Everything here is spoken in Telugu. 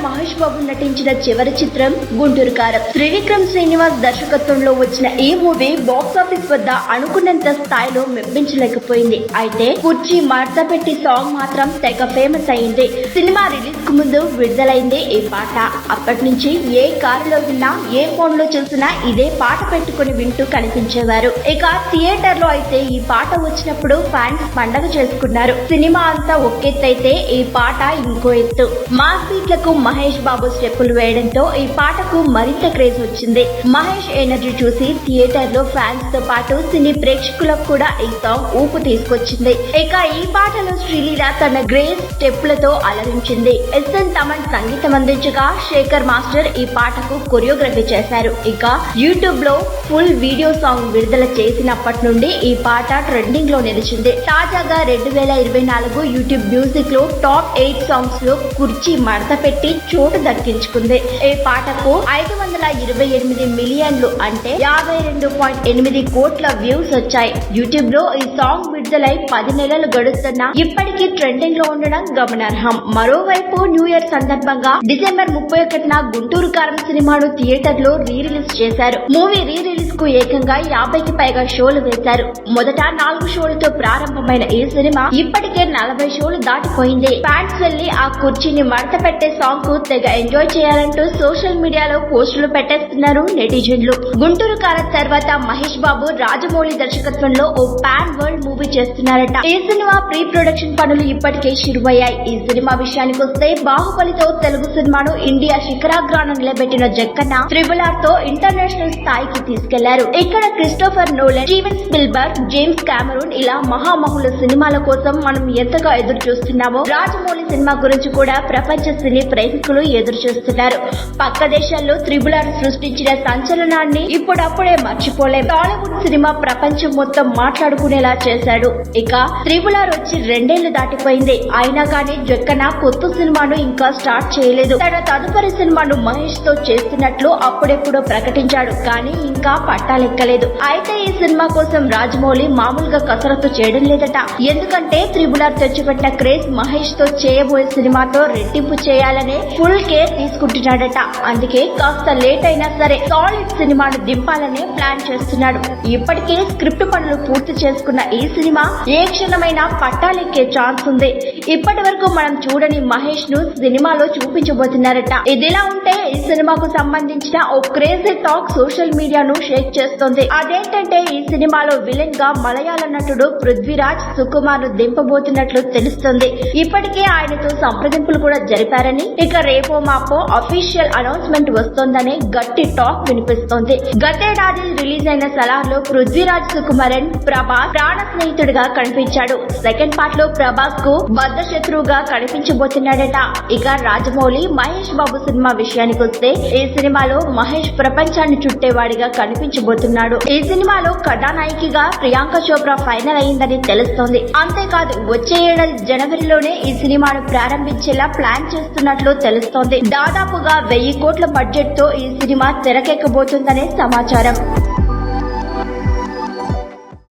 మహేష్ బాబు నటించిన చివరి చిత్రం గుంటూరు కారం. త్రివిక్రమ్ శ్రీనివాస్ దర్శకత్వంలో వచ్చిన ఈ మూవీ బాక్సాఫీస్ వద్ద అనుకున్నంత స్థాయిలో మెప్పించలేకపోయింది. అయితే కుర్చీ మడత పెట్టి సాంగ్ మాత్రం తెగ ఫేమస్ అయింది. సినిమా రిలీజ్ కు ముందు విడుదలైంది ఈ పాట. అప్పటి నుంచి ఏ కారులో విన్నా, ఏ ఫోన్ లో చూసినా ఇదే పాట పెట్టుకుని వింటూ కనిపించేవారు. ఇక థియేటర్ లో అయితే ఈ పాట వచ్చినప్పుడు ఫ్యాన్స్ పండగ చేసుకున్నారు. సినిమా అంతా ఒకెత్తైతే ఈ పాట ఇంకో ఎత్తు. మాస్ బీట్లకు మహేష్ బాబు స్టెప్పులు వేయడంతో ఈ పాటకు మరింత క్రేజ్ వచ్చింది. మహేష్ ఎనర్జీ చూసి థియేటర్ లో ఫ్యాన్స్ తో పాటు సినీ ప్రేక్షకులకు కూడా ఈ సాంగ్ ఊపు తీసుకొచ్చింది. ఇక ఈ పాటలో శ్రీలీల తన గ్రేస్ స్టెప్పులతో అలరించింది. ఎస్ఎన్ తమన్ సంగీతం అందించగా శేఖర్ మాస్టర్ ఈ పాటకు కొరియోగ్రఫీ చేశారు. ఇక యూట్యూబ్ లో ఫుల్ వీడియో సాంగ్ విడుదల చేసినప్పటి నుండి ఈ పాట ట్రెండింగ్ లో నిలిచింది. తాజాగా 2024 యూట్యూబ్ మ్యూజిక్ లో టాప్ 8 సాంగ్స్ లో కుర్చీ మడత పెట్టి చోటు దక్కించుకుంది. ఈ పాటకు 528 మిలియన్లు అంటే 52.8 కోట్ల వ్యూస్ వచ్చాయి. యూట్యూబ్ లో ఈ సాంగ్ విడుదలై 10 నెలలు గడుస్తున్నా ఇప్పటికీ ట్రెండింగ్ లో ఉండడం గమనార్హం. మరోవైపు న్యూ ఇయర్ సందర్భంగా డిసెంబర్ 31న గుంటూరు కారం సినిమాను థియేటర్ లో రీ రిలీజ్ చేశారు. మూవీ రీ రిలీజ్ కు ఏకంగా 50కి పైగా షోలు వేశారు. మొదట 4 షోలతో ప్రారంభమైన ఈ సినిమా ఇప్పటికే 40 షోలు దాటిపోయింది. ఫ్యాన్స్ వెళ్లి ఆ కుర్చీని మడత పెట్టే సాంగ్ కు తెగ ఎంజాయ్ చేయాలంటూ సోషల్ మీడియాలో పోస్టులు పెట్టేస్తున్నారు నెటిజన్లు. గుంటూరు కారం తర్వాత మహేష్ బాబు రాజమౌళి దర్శకత్వంలో ఓ పాన్ వరల్డ్ మూవీ చేస్తున్నారట. ఈ సినిమా ప్రీ ప్రొడక్షన్ పనులు ఇప్పటికే షురువయ్యాయి. ఈ సినిమా విషయానికి వస్తే బాహుబలితో తెలుగు సినిమాను ఇండియా శిఖరాగ్రాన నిలబెట్టిన జక్కన్న RRR తో ఇంటర్నేషనల్ స్థాయికి తీసుకెళ్లారు. ఇక్కడ Christopher Nolan, Steven Spielberg, James Cameron ఇలా మహామహుల సినిమాల కోసం మనం ఎంతగా ఎదురు చూస్తున్నామో రాజమౌళి సినిమా గురించి కూడా ప్రపంచ సినీ ప్రేమికులు ఎదురు చూస్తున్నారు. పక్క దేశాల్లో RRR సృష్టించిన సంచలనాన్ని ఇప్పుడప్పుడే మర్చిపోలేం. టాలీవుడ్ సినిమా ప్రపంచం మొత్తం మాట్లాడుకునేలా చేశాడు. ఇక RRR వచ్చి 2 ఏళ్లు దాటిపోయింది. అయినా కానీ జక్కన కొత్త సినిమాను ఇంకా స్టార్ట్ చేయలేదు. తన తదుపరి సినిమాను మహేష్ తో చేస్తున్నట్లు అప్పుడెప్పుడో ప్రకటించాడు. కానీ ఇంకా పట్టాలెక్కలేదు. అయితే ఈ సినిమా కోసం రాజమౌళి మామూలుగా కసరత్తు చేయడం లేదట. ఎందుకంటే RRR తెచ్చిపెట్టిన క్రేజ్ మహేష్ తో చేయబోయే సినిమాతో రెట్టింపు చేయాలనే ఫుల్ కేర్ తీసుకుంటున్నాడట. అందుకే కాస్త లేట్ అయినా సరే సాలిడ్ సినిమాను దింపాలనే ప్లాన్ చేస్తున్నాడు. ఇప్పటికే స్క్రిప్ట్ పనులు పూర్తి చేసుకున్న ఈ సినిమా ఏ క్షణమైనా పట్టాలెక్కే ఛాన్స్ ఉంది. ఇప్పటి వరకు మనం చూడని మహేష్ ను సినిమాలో చూపించబోతున్నారట. ఇదిలా ఉంటే ఈ సినిమాకు సంబంధించిన ఓ క్రేజీ టాక్ సోషల్ మీడియాను షేక్ చేస్తోంది. అదేంటంటే ఈ సినిమాలో విలన్ గా మలయాళ నటుడు పృథ్వీరాజ్ సుకుమార్ ను దింపబోతున్నట్లు తెలుస్తోంది. ఇప్పటికే ఆయనతో సంప్రదింపులు కూడా జరిపారని, ఇక రేపో మాపో అఫీషియల్ అనౌన్స్మెంట్ వస్తోందనే గట్టి టాక్ వినిపిస్తోంది. గతేడాది రిలీజ్ అయిన సలార్ లో పృథ్వీరాజ్ సుకుమారన్ ప్రభాస్ ప్రాణ స్నేహితుడిగా కనిపించాడు. సెకండ్ పార్ట్ లో ప్రభాస్ కు బద్ద శత్రువుగా కనిపించబోతున్నాడట. ఇక రాజమౌళి మహేష్ బాబు సినిమా విషయానికి వస్తే ఈ సినిమాలో మహేష్ ప్రపంచాన్ని చుట్టేవాడిగా కనిపించబోతున్నాడు. ఈ సినిమాలో కథానాయికగా ప్రియాంక చోప్రా ఫైనల్ అయిందని తెలుస్తోంది. అంతేకాదు వచ్చే ఏడాది జనవరిలోనే ఈ సినిమాను ప్రారంభించేలా ప్లాన్ చేస్తున్నట్లు తెలుస్తోంది. దాదాపుగా 1000 కోట్ల బడ్జెట్ తో ఈ సినిమా తెరకెక్కబోతుందనే సమాచారం.